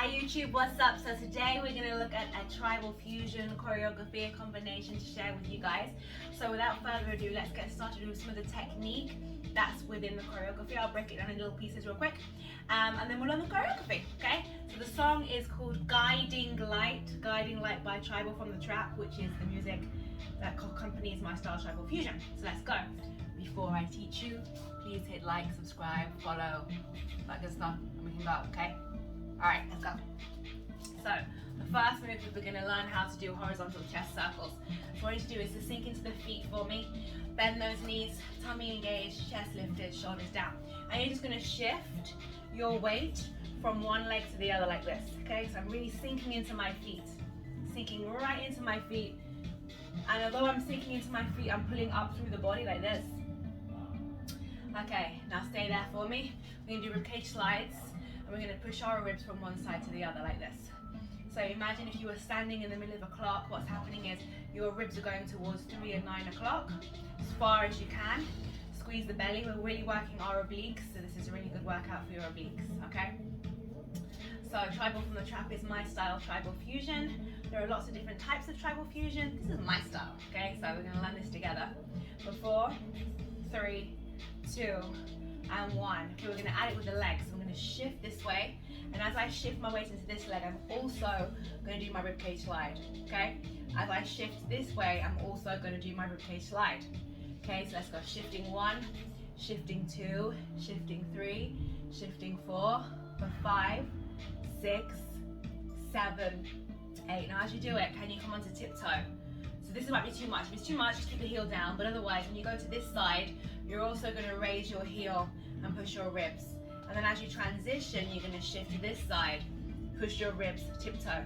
Hi YouTube, what's up? So today we're going to look at a tribal fusion choreography, a combination to share with you guys. So without further ado, let's get started with some of the technique that's within the choreography. I'll break it down in little pieces real quick, and then we'll learn the choreography, okay? So the song is called Guiding Light by Tribal from the Trap, which is the music that accompanies my style tribal fusion. So let's go. Before I teach you, please hit like, subscribe, follow, that good stuff, and we can go, okay? Alright, let's go. So, the first move is we're going to learn how to do horizontal chest circles. So what you need to do is to sink into the feet for me, bend those knees, tummy engaged, chest lifted, shoulders down. And you're just going to shift your weight from one leg to the other like this, okay? So I'm really sinking into my feet, sinking right into my feet. And although I'm sinking into my feet, I'm pulling up through the body like this. Okay, now stay there for me. We're going to do ribcage slides. And we're going to push our ribs from one side to the other like this. So imagine if you were standing in the middle of a clock, what's happening is your ribs are going towards 3 and 9 o'clock, as far as you can. Squeeze the belly, we're really working our obliques, so this is a really good workout for your obliques, okay? So tribal from the trap is my style tribal fusion. There are lots of different types of tribal fusion. This is my style, okay? So we're going to learn this together. For 4, 3, 2, and 1. Okay, we're going to add it with the legs. So I'm going to shift this way, and as I shift my weight into this leg, I'm also going to do my ribcage slide. Okay, as I shift this way, I'm also going to do my ribcage slide. Okay, so let's go. Shifting 1, shifting 2, shifting 3, shifting 4, for 5, 6, 7, 8. Now as you do it, can you come onto tiptoe? So this might be too much. If it's too much, just keep the heel down. But otherwise, when you go to this side, you're also going to raise your heel and push your ribs. And then as you transition, you're going to shift to this side, push your ribs, tiptoe.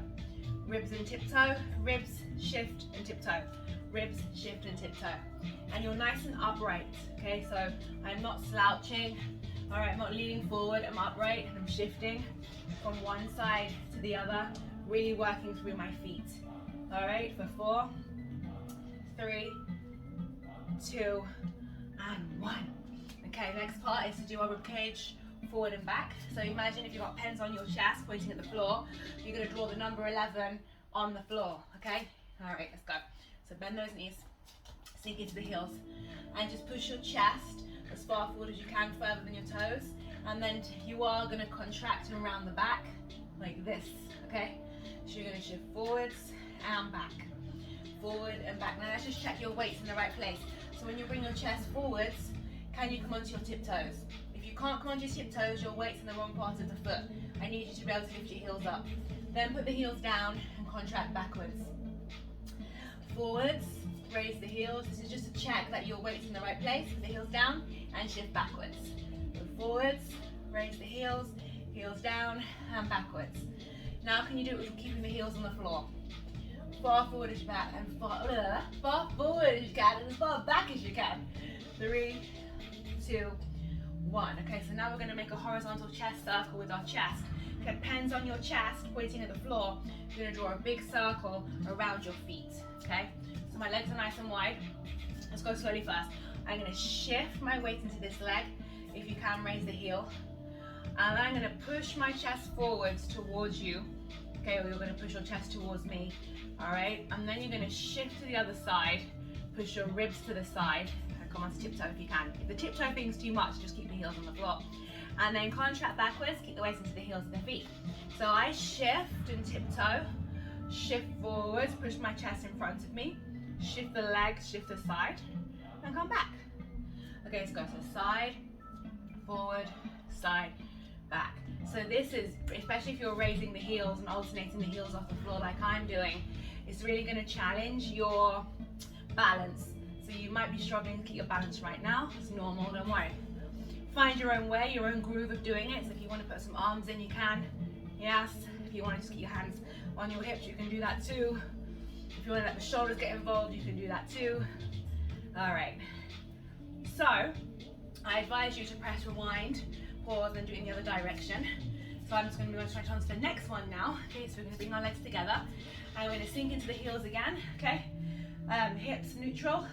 Ribs and tiptoe, ribs, shift and tiptoe. Ribs, shift and tiptoe. And you're nice and upright, okay? So I'm not slouching, all right, I'm not leaning forward, I'm upright and I'm shifting from one side to the other, really working through my feet. All right, for 4, 3, 2, and 1. Okay, next part is to do our ribcage forward and back. So imagine if you've got pens on your chest pointing at the floor, you're going to draw the number 11 on the floor, okay? All right, let's go. So bend those knees, sink into the heels, and just push your chest as far forward as you can, further than your toes. And then you are going to contract and round the back like this, okay? So you're going to shift forwards and back, forward and back. Now let's just check your weights in the right place. So when you bring your chest forwards, can you come onto your tiptoes? If you can't come onto your tiptoes, your weight's in the wrong part of the foot. I need you to be able to lift your heels up. Then put the heels down and contract backwards. Forwards, raise the heels. This is just to check that your weight's in the right place. Put the heels down and shift backwards. So forwards, raise the heels, heels down and backwards. Now can you do it with keeping the heels on the floor? Far forward as you can, and far forward as you can, and as far back as you can. 3, 2, 1. Okay, so now we're going to make a horizontal chest circle with our chest. Okay, pens on your chest, pointing at the floor. You're going to draw a big circle around your feet. Okay, so my legs are nice and wide. Let's go slowly first. I'm going to shift my weight into this leg. If you can, raise the heel. And I'm going to push my chest forwards towards you. Okay, or you're going to push your chest towards me. All right, and then you're going to shift to the other side, push your ribs to the side, and come on to tiptoe if you can. If the tiptoe thing's too much, just keep the heels on the floor. And then contract backwards, keep the weight into the heels of the feet. So I shift and tiptoe, shift forwards, push my chest in front of me, shift the legs, shift the side, and come back. Okay, let's go. So side, forward, side, back. So this is, especially if you're raising the heels and alternating the heels off the floor like I'm doing, it's really going to challenge your balance. So you might be struggling to keep your balance right now. It's normal, don't worry. Find your own way, your own groove of doing it. So if you want to put some arms in, you can. Yes. If you want to just keep your hands on your hips, you can do that too. If you want to let the shoulders get involved, you can do that too. All right. So I advise you to press rewind, pause, and do it in the other direction. So I'm just going to try to onto the next one now. Okay, so we're going to bring our legs together, and we're going to sink into the heels again. Okay, hips neutral,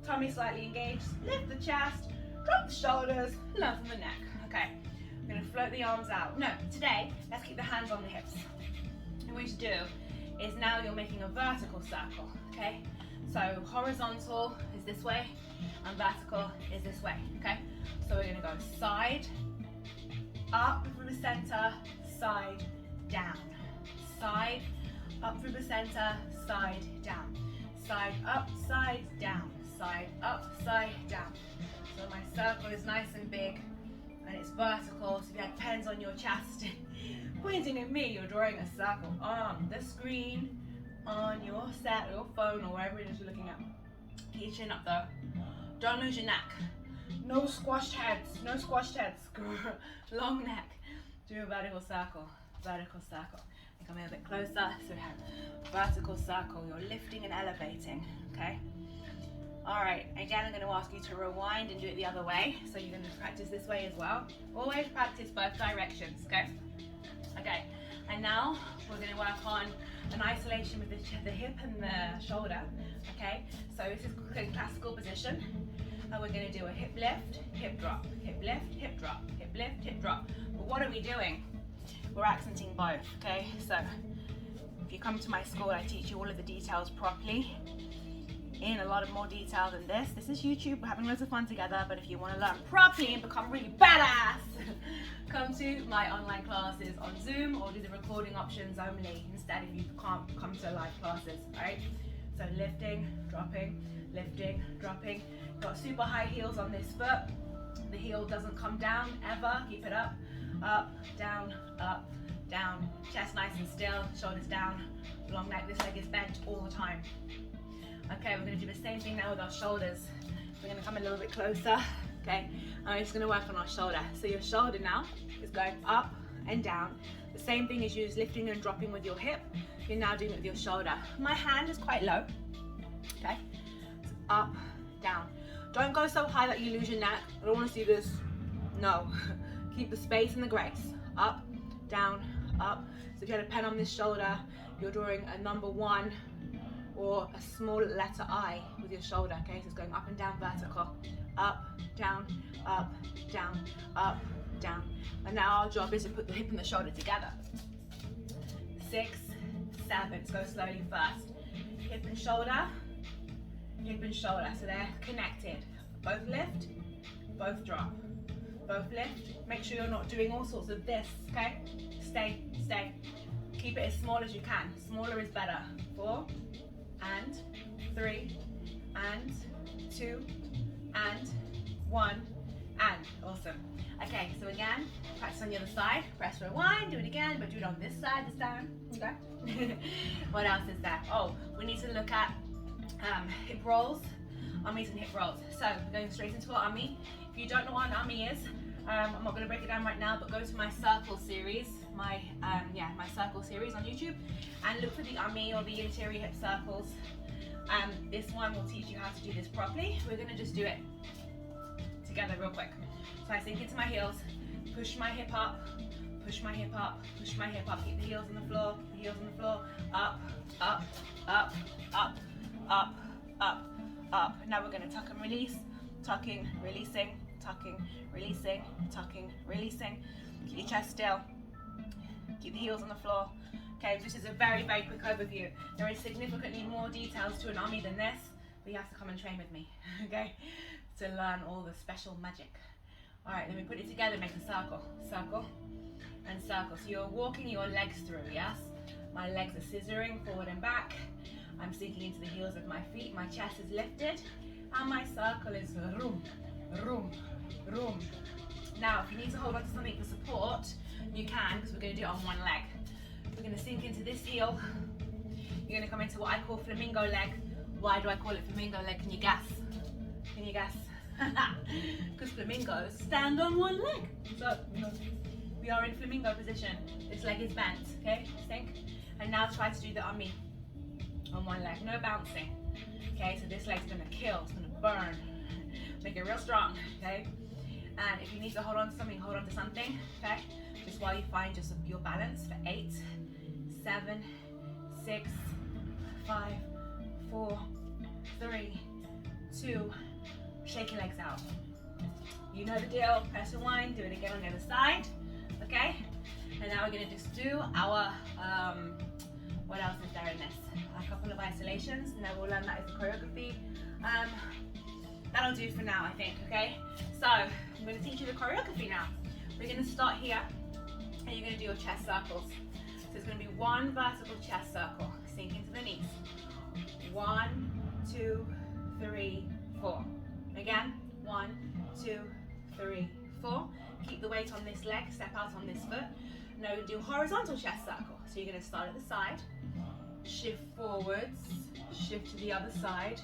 tummy slightly engaged, lift the chest, drop the shoulders, lengthen the neck. Okay, We're gonna float the arms out. No, today, let's keep the hands on the hips. And what you should do is now you're making a vertical circle, okay? So horizontal is this way, and vertical is this way, okay? So we're gonna go side, up through the center, side, down. Side, up through the center, side, down. Side, up, side, down. Side, up, side, down. So my circle is nice and big, and it's vertical, so if you had pens on your chest, pointing at me, you're drawing a circle on the screen, on your set, your phone, or wherever it is you're looking at. Keep your chin up though. Don't lose your neck. No squashed heads, no squashed heads. Long neck. Do a vertical circle, vertical circle. And come in a bit closer, so we have vertical circle. You're lifting and elevating, okay? All right, again, I'm gonna ask you to rewind and do it the other way. So you're gonna practice this way as well. Always practice both directions, okay? Okay, and now we're gonna work on an isolation with the hip and the shoulder, okay? So this is in classical position. And we're gonna do a hip lift, hip drop, hip lift, hip drop, hip lift, hip drop. But what are we doing? We're accenting both, okay? So if you come to my school, I teach you all of the details properly, in a lot of more detail than this. This is YouTube, we're having loads of fun together, but if you want to learn properly and become really badass, come to my online classes on Zoom or do the recording options only instead if you can't come to live classes, right? So lifting, dropping, lifting, dropping. Got super high heels on this foot. The heel doesn't come down ever, keep it up, down, chest nice and still, shoulders down, long neck, this leg is bent all the time. Okay, we're going to do the same thing now with our shoulders. We're going to come a little bit closer, okay? And we're just going to work on our shoulder. So your shoulder now is going up and down. The same thing as you lifting and dropping with your hip, you're now doing it with your shoulder. My hand is quite low, okay? So up, down. Don't go so high that you lose your neck. I don't want to see this. No. Keep the space and the grace. Up, down, up. So if you had a pen on this shoulder, you're drawing a number 1 or a small letter I with your shoulder, okay? So it's going up and down vertical. Up, down, up, down, up, down. And now our job is to put the hip and the shoulder together. 6, 7, let's go slowly first. Hip and shoulder, so they're connected. Both lift, both drop. Both lift. Make sure you're not doing all sorts of this, okay? Stay. Keep it as small as you can. Smaller is better. 4, and 3, and 2, and 1, and awesome. Okay, so again, practice on the other side. Press rewind, do it again, but do it on this side this time. Okay. What else is there? Oh, we need to look at hip rolls, ummies and hip rolls. So we're going straight into our ummy. If you don't know what an ummy is, I'm not going to break it down right now, but go to my circle series, my circle series on YouTube, and look for the ummy or the interior hip circles. This one will teach you how to do this properly. We're going to just do it together real quick. So I sink into my heels, push my hip up, push my hip up, push my hip up, keep the heels on the floor, keep the heels on the floor, up, up, up, up, up, up, up. Now we're going to tuck and release, tucking, releasing, tucking, releasing, tucking, releasing. Keep your chest still, keep the heels on the floor. Okay, this is a very, very quick overview. There is significantly more details to an ummy than this, but you have to come and train with me, okay, to learn all the special magic. All right, then we put it together, make a circle, circle, and circle. So you're walking your legs through, yes? My legs are scissoring forward and back. I'm sinking into the heels of my feet. My chest is lifted, and my circle is room, room, room. Now, if you need to hold on to something for support, you can, because we're going to do it on one leg. We're going to sink into this heel. You're going to come into what I call flamingo leg. Why do I call it flamingo leg? Can you guess? Can you guess? Because flamingos stand on one leg. So, we are in flamingo position. This leg is bent, okay? Sink. And now try to do the ummy on one leg. No bouncing. Okay, so this leg's gonna kill, it's gonna burn. Make it real strong, okay? And if you need to hold on to something, hold on to something, okay? Just while you find just your balance for 8, 7, 6, 5, 4, 3, 2, shake your legs out. You know the deal, press rewind, do it again on the other side, okay? And now we're gonna just do our, what else is there in this? A couple of isolations, and then we'll learn that as a choreography. That'll do for now, I think, okay? So, I'm gonna teach you the choreography now. We're gonna start here, and you're gonna do your chest circles. So it's gonna be one vertical chest circle, sink into the knees. 1, 2, 3, 4. Again, 1, 2, 3, 4. Keep the weight on this leg, step out on this foot. Now we're gonna do horizontal chest circle. So you're gonna start at the side, shift forwards, shift to the other side,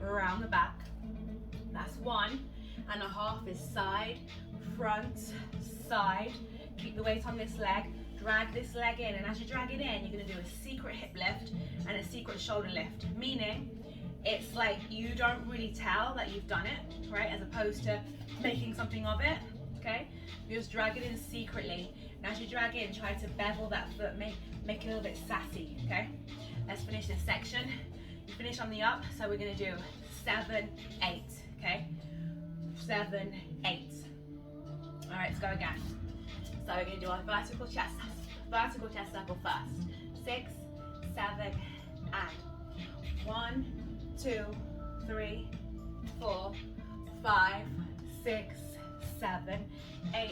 around the back. That's 1.5 is side, front, side. Keep the weight on this leg, drag this leg in, and as you drag it in, you're gonna do a secret hip lift and a secret shoulder lift, meaning it's like you don't really tell that you've done it, right? As opposed to making something of it, okay? You just drag it in secretly. And as you drag in, try to bevel that foot, make it a little bit sassy, okay? Let's finish this section. You finish on the up, so we're gonna do 7, 8, okay? 7, 8. All right, let's go again. So we're gonna do our vertical chest circle first. 6, 7, and 1, 2, 3, 4, 5, 6, 7, 8.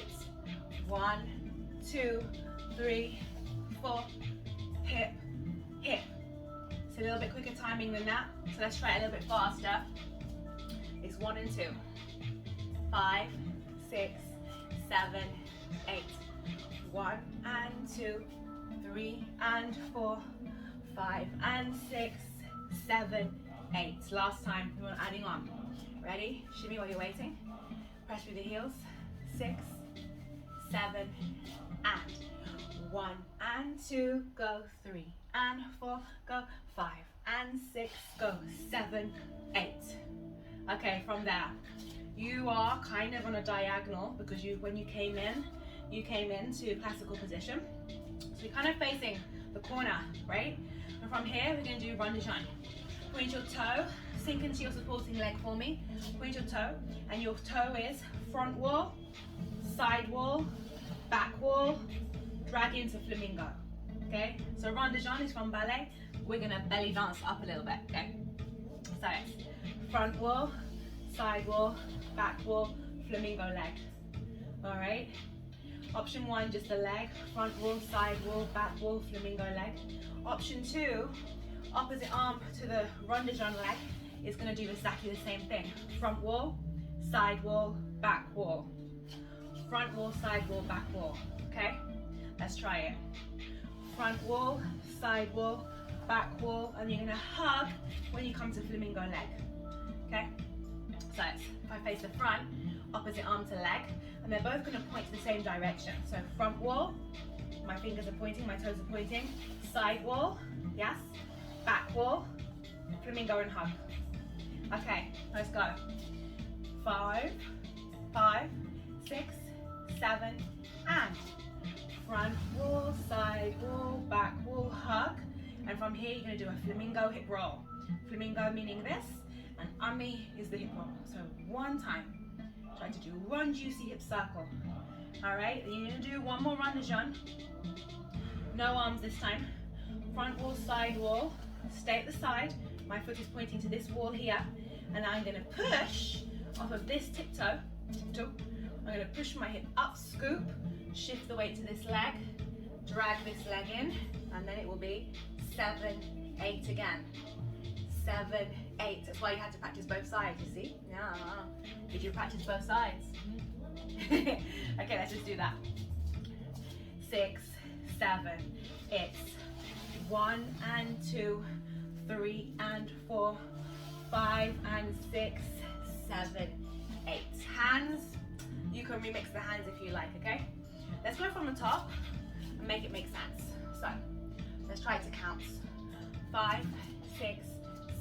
1, 2, 3, 4. Hip, hip. It's a little bit quicker timing than that, so let's try it a little bit faster. It's 1 and 2. 5, 6, 7, 8. 1 and 2, 3 and 4, 5 and 6, 7, 8. Last time, we're adding on. Ready? Shimmy while you're waiting. Press through the heels. 6, 7, and 1 and 2, go 3 and 4, go 5 and 6, go 7, 8. Okay, from there, you are kind of on a diagonal because when you came into classical position. So you're kind of facing the corner, right? And from here, we're going to do rond de jambe. Point your toe, sink into your supporting leg for me. Point your toe, and your toe is front wall, side wall, back wall, drag into flamingo. Okay? So rond de jambe is from ballet. We're going to belly dance up a little bit, okay? So it's front wall, side wall, back wall, flamingo leg. All right? Option 1, just the leg, front wall, side wall, back wall, flamingo leg. Option 2, opposite arm to the rond de jambe leg, is going to do exactly the same thing. Front wall, side wall, back wall. Front wall, side wall, back wall. Okay? Let's try it. Front wall, side wall, back wall, and you're going to hug when you come to flamingo leg. Okay? So if I face the front, opposite arm to leg, and they're both going to point to the same direction. So front wall, my fingers are pointing, my toes are pointing. Side wall, yes. Back wall, flamingo and hug. Okay, let's go. 5, 6, 7, and front wall, side wall, back wall, hug. And from here, you're going to do a flamingo hip roll. Flamingo meaning this, and ami is the hip roll. So one time. Try to do one juicy hip circle. All right, and you're gonna do one more rond de jambe. No arms this time. Front wall, side wall. Stay at the side. My foot is pointing to this wall here, and I'm gonna push off of this tiptoe. I'm gonna push my hip up, scoop, shift the weight to this leg, drag this leg in, and then it will be 7, 8 again. 7, 8. That's why you had to practice both sides, you see? Yeah. Did you practice both sides? Okay, let's just do that. 6, 7. It's 1 and 2, 3 and 4, 5 and 6, 7, 8. Hands, you can remix the hands if you like, okay? Let's go from the top and make it make sense. So, let's try to count. 5, 6,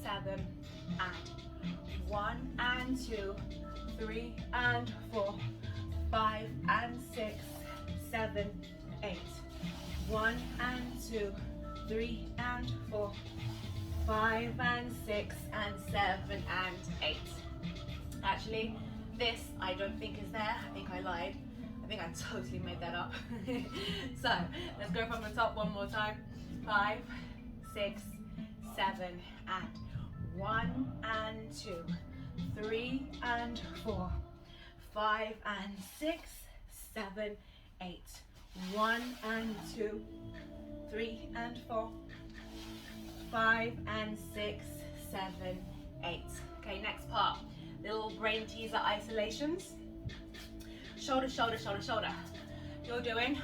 7, and 1 and 2, 3 and 4, 5 and 6, 7, 8. 1 and 2, 3 and 4, 5 and 6 and 7 and 8. Actually, This I don't think is there. I think I lied. I think I totally made that up. So let's go from the top one more time. 5, 6, 7, and 1 and 2, 3 and 4, 5 and 6, 7, 8, 1 and 2, 3 and 4, 5 and 6, 7, 8. Okay, next part. Little brain teaser isolations. Shoulder, shoulder, shoulder, shoulder. You're doing,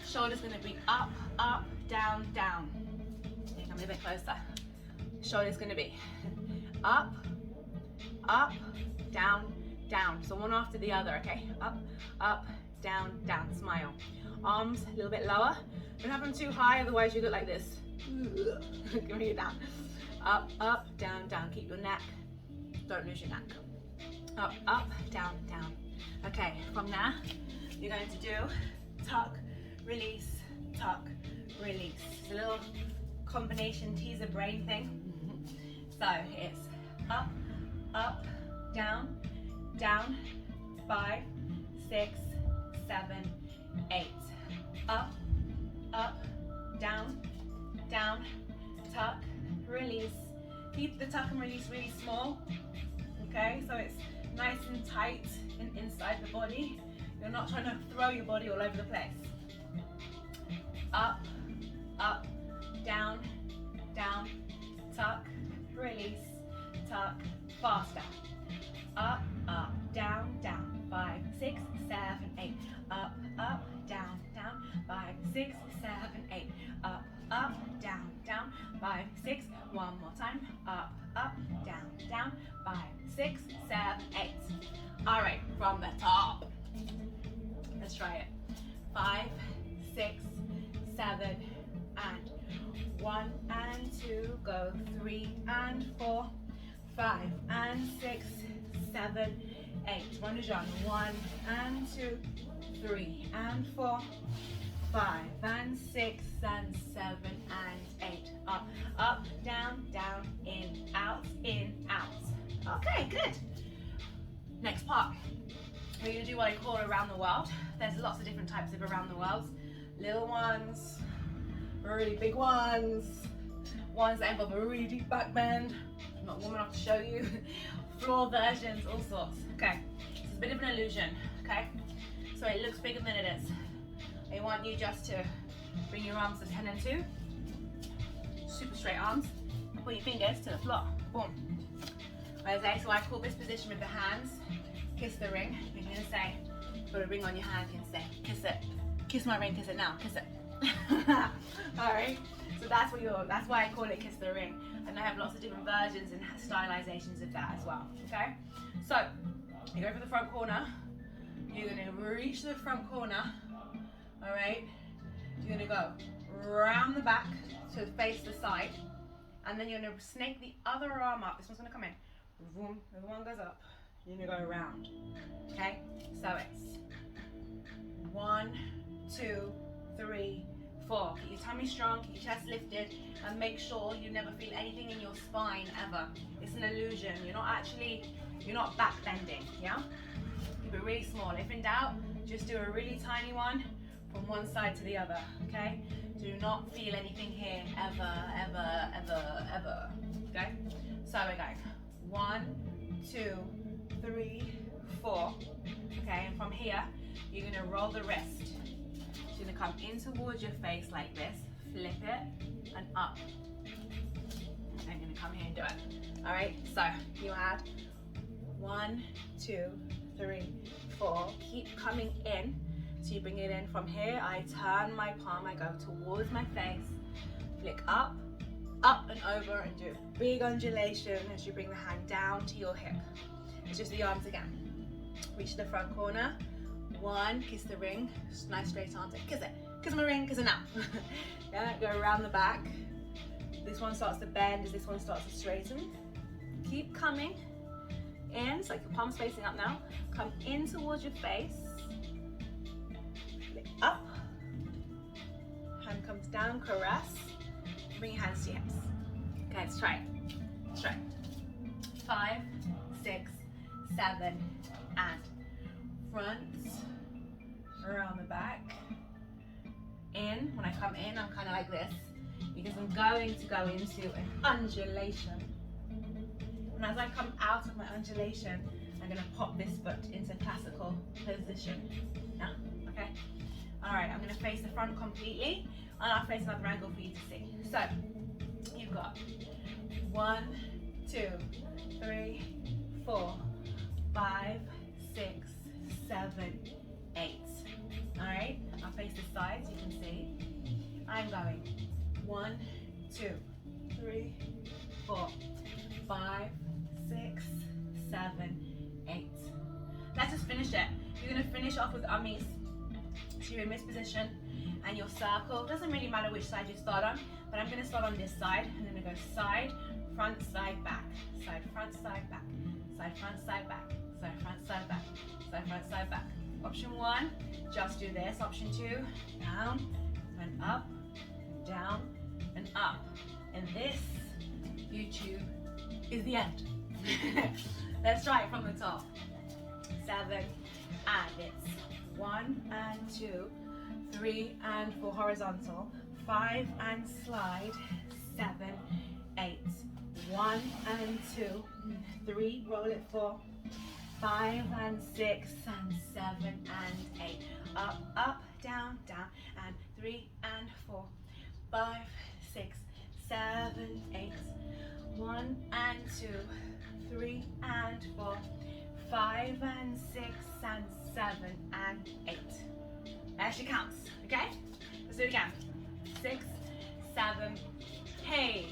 shoulder's gonna be up, up, down, down. Okay, come a bit closer. Shoulder's gonna be up, up, down, down. So one after the other, okay? Up, up, down, down. Smile. Arms a little bit lower. Don't have them too high, otherwise you look like this. Bring it down. Up, up, down, down. Keep your neck. Don't lose your neck. Up, up, down, down. Okay, from there, you're going to do tuck, release, tuck, release. It's a little combination teaser brain thing. So it's up, up, down, down, 5, 6, 7, 8. Up, up, down, down, tuck, release. Keep the tuck and release really small. Okay, so it's nice and tight and inside the body. You're not trying to throw your body all over the place. Up, up, down, down, tuck, release, tuck, faster. Up, up, down, down, 5, 6, 7, 8. Up, up, down, down, 5, 6, 7, 8. Up, up, down, down, 5, 6. One more time. Up, up, down, down, 5, 6, 7, 8. All right, from the top. Let's try it. 5, 6, 7, and 1 and 2. Go 3 and 4, 5 and 6, 7, 8. One is on. 1 and 2, 3 and 4, 5 and 6 and 7 and 8. Up, up, down, down, in, out, in, out. Okay, good. Next part. We're going to do what I call around the world. There's lots of different types of around the worlds. Little ones, really big ones, ones that involve a really deep back bend. I'm not warm enough to show you. Floor versions, all sorts. Okay, it's a bit of an illusion, okay? So it looks bigger than it is. I want you just to bring your arms to 10 and 2. Super straight arms. Put your fingers to the floor. Boom. Okay, so I call this position with the hands, kiss the ring. You're gonna say, put a ring on your hand and say, kiss it. Kiss my ring, kiss it now, kiss it. Alright, so that's why I call it kiss the ring. And I have lots of different versions and stylizations of that as well, okay? So, you go for the front corner. You're gonna reach the front corner, alright? You're gonna go round the back to face the side. And then you're gonna snake the other arm up. This one's gonna come in. Boom, the other one goes up. You're gonna go around, okay? So it's 1, 2, 3, 4. Keep your tummy strong, keep your chest lifted, and make sure you never feel anything in your spine ever. It's an illusion. You're not back bending, yeah? Keep it really small. If in doubt, just do a really tiny one from one side to the other, okay? Do not feel anything here ever, ever, ever, ever, okay? So we're going 1, 2, 3, 4, okay? And from here, you're gonna roll the wrist. So you're gonna come in towards your face like this, flip it, and up. And you're gonna come here and do it. All right, so you had 1, 2, 3, 4. Keep coming in. So you bring it in from here. I turn my palm, I go towards my face, flick up, up and over, and do a big undulation as you bring the hand down to your hip. It's just the arms again. Reach the front corner. 1, kiss the ring. Nice straight arms. Kiss it. Kiss my ring, kiss it now. Yeah, go around the back. This one starts to bend as this one starts to straighten. Keep coming in, so like your palm's facing up now. Come in towards your face. Flick up. Hand comes down, caress. Bring your hands to your hips. Okay, let's try it. Let's try it. 5, 6, 7, and front, around the back, in. When I come in, I'm kind of like this, because I'm going to go into an undulation. And as I come out of my undulation, I'm going to pop this foot into classical position. Yeah, okay? All right, I'm going to face the front completely, and I'll face another angle for you to see. So, you've got 1, 2, 3, 4, 5, 6, 7, 8. All right, I'll face the sides, you can see. I'm going 1, 2, 3, 4, 5, 6, 7, 8. Let's just finish it. You're going to finish off with ummies. So you're in this position and your circle. Doesn't really matter which side you start on, but I'm going to start on this side. I'm going to go side, front, side, back. Side, front, side, back. Side, front, side, back. Side, front, side, back. Side, front, side, back. Option 1, just do this. Option 2, down and up, and down and up. And this, YouTube, is the end. Let's try it from the top. 7, and it's 1 and 2, 3 and 4 horizontal, 5 and slide, 7, 8, 1 and 2, 3, roll it 4, 5 and 6 and 7 and 8, up, up, down, down, and 3 and 4, 5, 6, 7, 8, 1 and 2, 3 and 4, 5 and 6 and 7 and 8. There she counts, okay? Let's do it again. 6, 7, hey.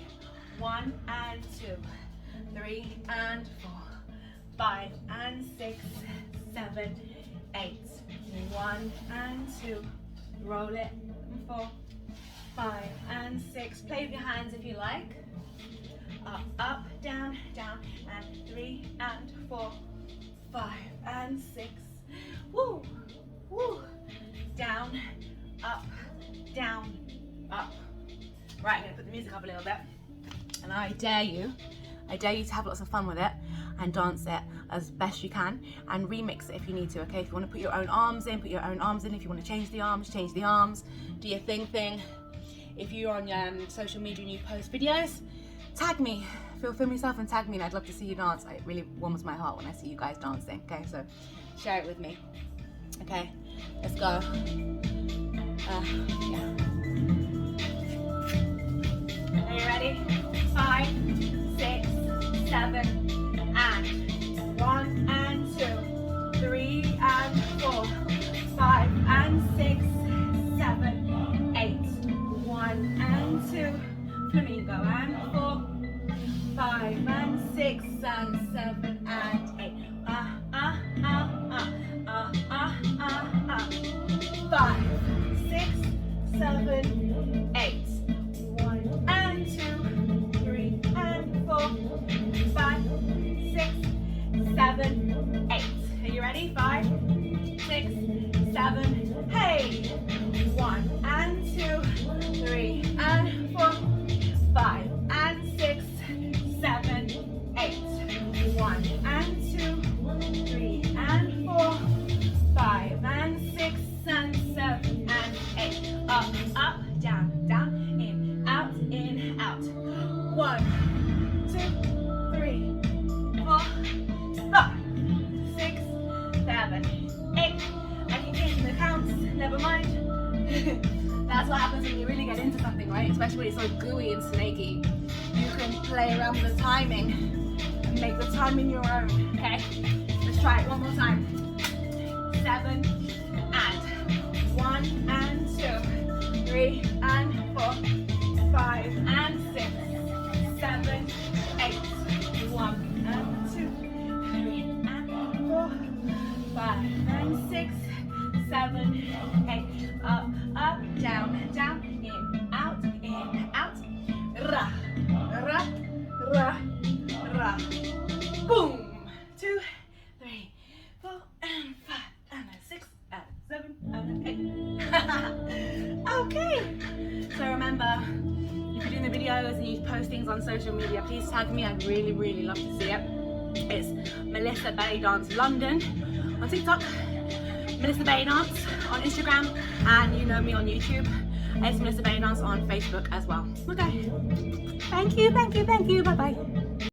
1 and 2, 3 and 4, 5 and 6, 7, 8. 1 and 2, roll it, 4, 5 and 6. Play with your hands if you like. Up, up, down, down, and 3 and 4, 5 and 6. Woo, woo. Down, up, down, up. Right, I'm gonna put the music up a little bit. And I dare you to have lots of fun with it and dance it as best you can and remix it if you need to, okay? If you want to put your own arms in, put your own arms in. If you want to change the arms, do your thing. If you're on social media and you post videos, tag me. Film yourself and tag me, and I'd love to see you dance. It really warms my heart when I see you guys dancing, okay? So share it with me, okay? Let's go. Yeah. Are you ready? 5, 6, 7, and 1 and 2, 3 and 4, 5 and 6, 7, 8, 1 and 2, flamingo and 4, 5 and 6 and 7 and 8. 5, 6, 7, 8. 1 and 2, 3 and 4, 5, 6, 7, 8. Are you ready? 5, 6, 7, hey! 1 and 2, 3 and 4, 5 and 6, 7, 8. 1 and 2, 3 and 4, 5 and 6 and 7 and 8. Up, up, down, down, in, out, 1, 2, 3, 4, 5, 6, 7, 8. I can change the counts, never mind. That's what happens when you really get into something, right? Especially when it's so gooey and snaky. You can play around with the timing and make the timing your own, okay? Let's try it one more time. 7 and 1 and 2, 3 and 4, 5 and 6, 7, 8. 1 and 2, 3 and 4, 5 and 6, 7, 8. Up, up, down, down, in, out, ra, ra, ra, ra. Boom. 2, 3, 4 and 5 and 6 and 7 and 8. Okay. So remember, if you're doing the videos and you post things on social media, please tag me. I'd really, really love to see it. It's Melissa BellyDance London on TikTok, Melissa BellyDance on Instagram, and you know me on YouTube. It's Melissa BellyDance on Facebook as well. Okay. Thank you, thank you, thank you. Bye bye.